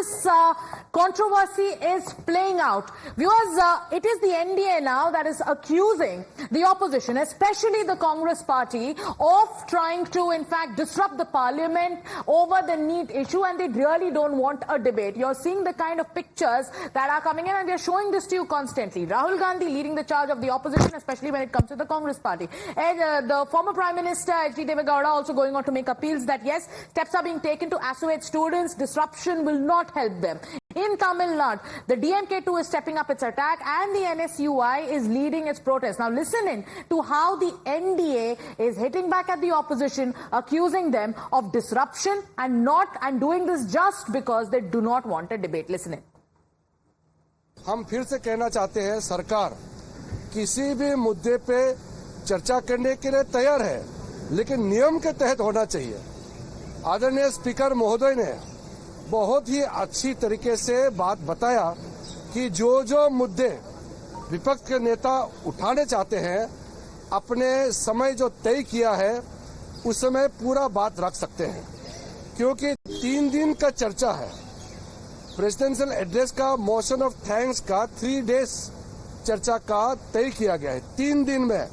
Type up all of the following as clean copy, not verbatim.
this controversy is playing out. Viewers, it is the NDA now that is accusing the opposition, especially the Congress party, of trying to, in fact, disrupt the parliament over the NEET issue, and they really don't want a debate. You're seeing the kind of pictures that are coming in, and we're showing this to you constantly. Rahul Gandhi leading the charge of the opposition, especially when it comes to the Congress party. And the former Prime Minister, H.D. Deve Gowda, also going on to make appeals that, yes, steps are being taken to assuage students. Disruption will not help them. In Tamil Nadu, the DMK too is stepping up its attack, and the NSUI is leading its protest. Now listen in to how the NDA is hitting back at the opposition, accusing them of disruption and doing this just because they do not want a debate. Listen in. हम फिर से कहना चाहते हैं, सरकार किसी भी मुद्दे पे चर्चा करने के लिए तैयार है, लेकिन नियम के तहत होना चाहिए। आदरणीय स्पीकर महोदय ने बहुत ही अच्छी तरीके से बात बताया कि जो मुद्दे विपक्ष के नेता उठाने चाहते हैं, अपने समय जो तय किया है उस समय पूरा बात रख सकते हैं, क्योंकि 3 दिन का चर्चा है। प्रेसिडेंशियल एड्रेस का, मोशन ऑफ थैंक्स का 3 डेज चर्चा का तय किया गया है। 3 दिन में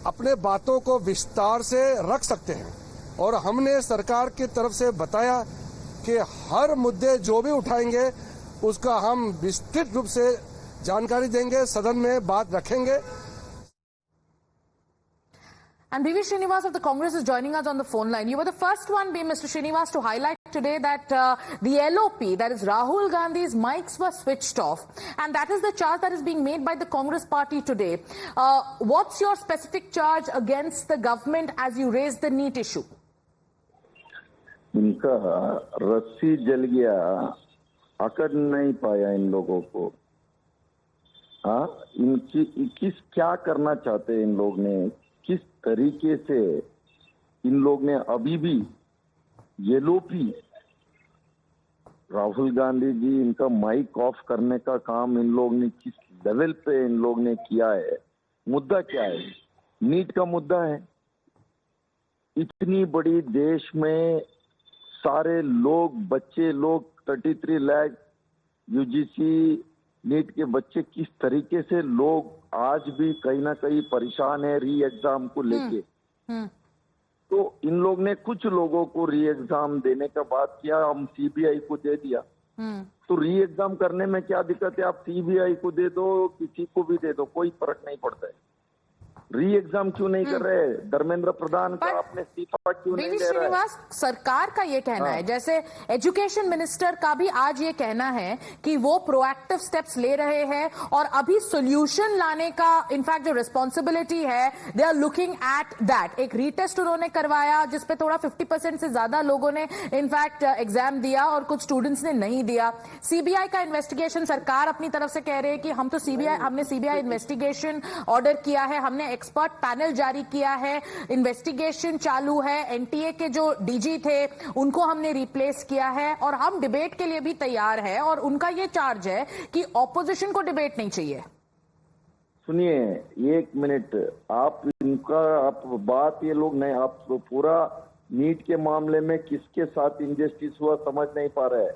अपने बातों को विस्तार से रख सकते हैं, और हमने सरकार की तरफ से बताया कि हर मुद्दे जो भी उठाएंगे उसका हम विस्तृत रूप से जानकारी देंगे, सदन में बात रखेंगे। And B.V. Srinivas of the Congress is joining us on the phone line. You were the first one, Mr. Srinivas, to highlight today that the LOP, that is Rahul Gandhi's mics were switched off. And that is the charge that is being made by the Congress party today. What's your specific charge against the government as you raise the NEET issue? इनका रस्सी जल गया, अकड़ नहीं पाया इन लोगों को। इनकी क्या करना चाहते हैं इन लोग ने, किस तरीके से इन लोग ने अभी भी एलओपी राहुल गांधी जी, इनका माइक ऑफ करने का काम इन लोग ने किस लेवल पे इन लोग ने किया है। मुद्दा क्या है? नीट का मुद्दा है। इतनी बड़ी देश में सारे लोग, बच्चे लोग 33 लाख यूजीसी नीट के बच्चे किस तरीके से लोग आज भी कहीं ना कहीं परेशान है री एग्जाम को लेके। तो इन लोग ने कुछ लोगों को री एग्जाम देने का बात किया, हम सीबीआई को दे दिया। तो री एग्जाम करने में क्या दिक्कत है? आप सीबीआई को दे दो, किसी को भी दे दो, कोई फर्क नहीं पड़ता है। री एग्जाम क्यों नहीं कर रहे? धर्मेंद्र प्रधान का आपने इस्तीफा क्यों नहीं दे रहे? सरकार का ये कहना है, जैसे एजुकेशन मिनिस्टर का भी आज ये कहना है कि वो प्रोएक्टिव स्टेप्स ले रहे हैं और अभी सॉल्यूशन लाने का इनफैक्ट जो रिस्पॉन्सिबिलिटी है, they are looking at that. एक रीटेस्ट उन्होंने करवाया जिसपे थोड़ा 50% से ज्यादा लोगों ने इनफैक्ट एग्जाम दिया और कुछ स्टूडेंट्स ने नहीं दिया। सीबीआई का इन्वेस्टिगेशन सरकार अपनी तरफ से कह रहे हैं कि हमने सीबीआई इन्वेस्टिगेशन ऑर्डर किया है, हमने एक्सपर्ट पैनल जारी किया है, इन्वेस्टिगेशन चालू है, एनटीए के जो डीजी थे उनको हमने रिप्लेस किया है और हम डिबेट के लिए भी तैयार है। और उनका ये चार्ज है कि ऑपोजिशन को डिबेट नहीं चाहिए। सुनिए 1 मिनट, आप बात ये लोग नहीं, आप तो पूरा नीट के मामले में किसके साथ इनजस्टिस हुआ समझ नहीं पा रहे।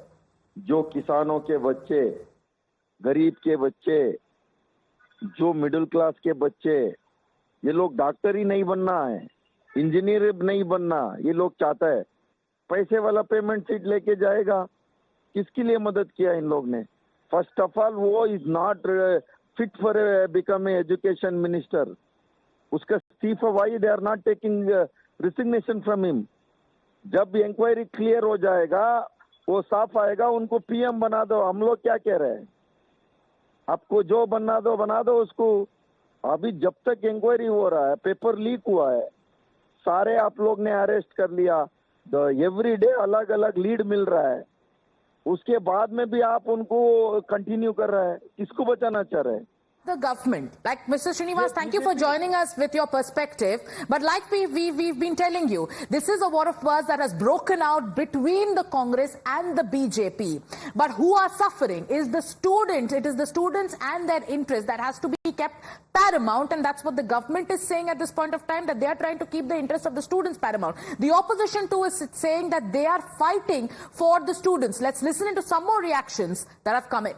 जो किसानों के बच्चे, गरीब के बच्चे, जो मिडिल क्लास के बच्चे, ये लोग डॉक्टर ही नहीं बनना है, इंजीनियर नहीं बनना, ये लोग चाहता है। पैसे वाला पेमेंट सीट लेके जाएगा। किसके लिए मदद किया इन लोग ने? फर्स्ट ऑफ ऑल वो is not fit for become education minister. उसका इस्तीफा, why they are not taking resignation from him. जब इंक्वायरी क्लियर हो जाएगा, वो साफ आएगा, उनको पीएम बना दो। हम लोग क्या कह रहे हैं? आपको जो बना दो बना दो उसको। अभी जब तक इंक्वायरी हो रहा है, पेपर लीक हुआ है, सारे आप लोग ने अरेस्ट कर लिया, एवरी डे अलग अलग लीड मिल रहा है, उसके बाद में भी आप उनको कंटिन्यू कर रहे हैं। किसको बचाना चाह रहे हैं? The government, like Mr. Srinivas, thank you for joining us with your perspective. But like we've been telling you, this is a war of words that has broken out between the Congress and the BJP. But who are suffering is the student. It is the students and their interest that has to be kept paramount, and that's what the government is saying at this point of time, that they are trying to keep the interest of the students paramount. The opposition too is saying that they are fighting for the students. Let's listen into some more reactions that have come in.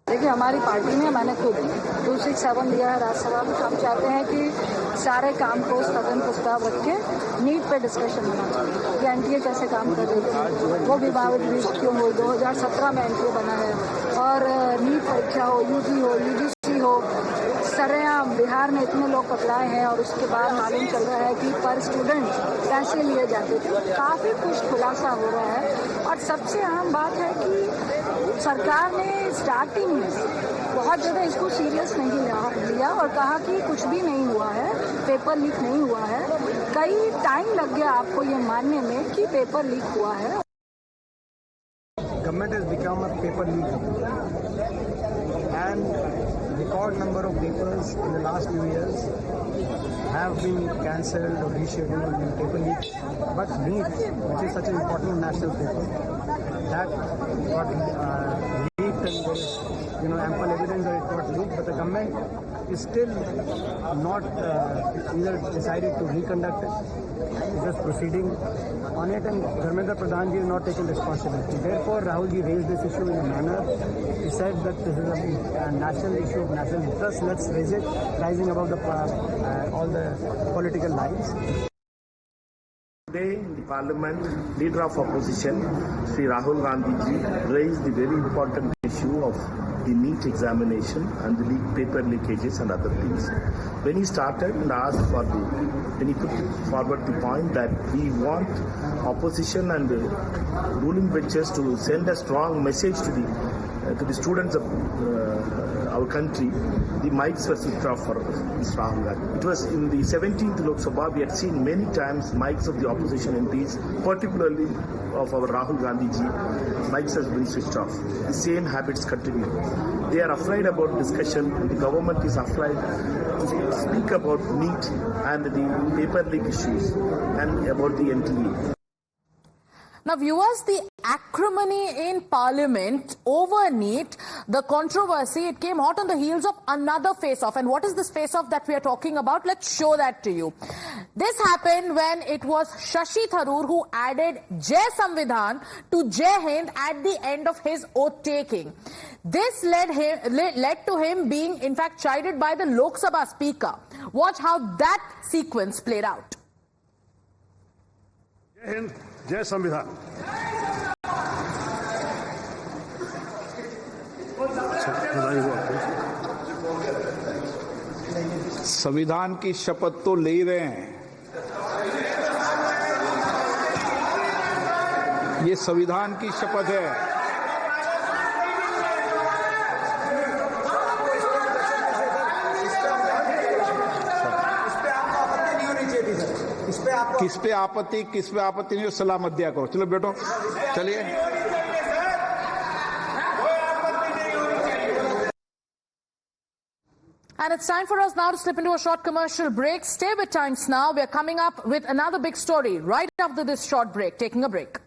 देखिए, हमारी party में मैंने खुद 267 दिया है राज्यसभा में। हम चाहते हैं कि सारे काम को स्थगन प्रस्ताव रख के नीट पे डिस्कशन होना चाहिए कि एनटीए कैसे काम कर रही थी, वो भी बावजूद क्यों हुई। 2017 में एनटीए बना है और नीट परीक्षा हो, यूजी हो, यूजीसी हो, सरेआम बिहार में इतने लोग पकड़ाए हैं और उसके बाद मालूम चल रहा है कि पर स्टूडेंट पैसे लिए जाते थे। काफ़ी कुछ खुलासा हो रहा है और सबसे अहम बात है कि सरकार ने स्टार्टिंग में बहुत ज़्यादा इसको सीरियस नहीं लिया और कहा कि कुछ भी नहीं हुआ है, पेपर लीक नहीं हुआ है। कई टाइम लग गया आपको ये मानने में कि पेपर लीक हुआ है। Government has become a paper leak, and record number of papers in the last few years have been cancelled or rescheduled in paper leaks. But NEET, which is such an important national paper, that got leaked, and there is ample evidence that it got leaked. But the government is still not either decided to reconduct it, is just proceeding on it, and Dharmendra Pradhan ji is not taking responsibility. Therefore, Rahul ji raised this issue in a manner. He said that this is a national issue of national interest. Let's raise it, rising above all the political lines. Today in the Parliament, Leader of Opposition, Sri Rahul Gandhi ji, raised the very important issue of the NEET examination and the paper leakages and other things. When he started and asked for when he put forward the point that we want opposition and the ruling benches to send a strong message to the students of our country, the mics were switched off for Mr. Rahul Gandhi. It was in the 17th Lok Sabha, we had seen many times mics of the opposition MPs, particularly of our Rahul Gandhi ji, mics has been switched off. The same habits continue. They are afraid about discussion, and the government is afraid to speak about NEET and the paper leak issues and about the NTA. Now, viewers, the acrimony in Parliament over NEET, the controversy, it came hot on the heels of another face-off. And what is this face-off that we are talking about? Let's show that to you. This happened when it was Shashi Tharoor who added Jai Samvidhan to Jai Hind at the end of his oath-taking. This led to him being, in fact, chided by the Lok Sabha Speaker. Watch how that sequence played out. Jai Hind, Jai Samvidhan. संविधान की शपथ तो ले ही रहे हैं, ये संविधान की शपथ है। किस पे आपत्ति नहीं हो, सलाह मत दिया करो। चलो बेटो, चलिए। And it's time for us now to slip into a short commercial break. Stay with Times Now. We are coming up with another big story right after this short break. Taking a break.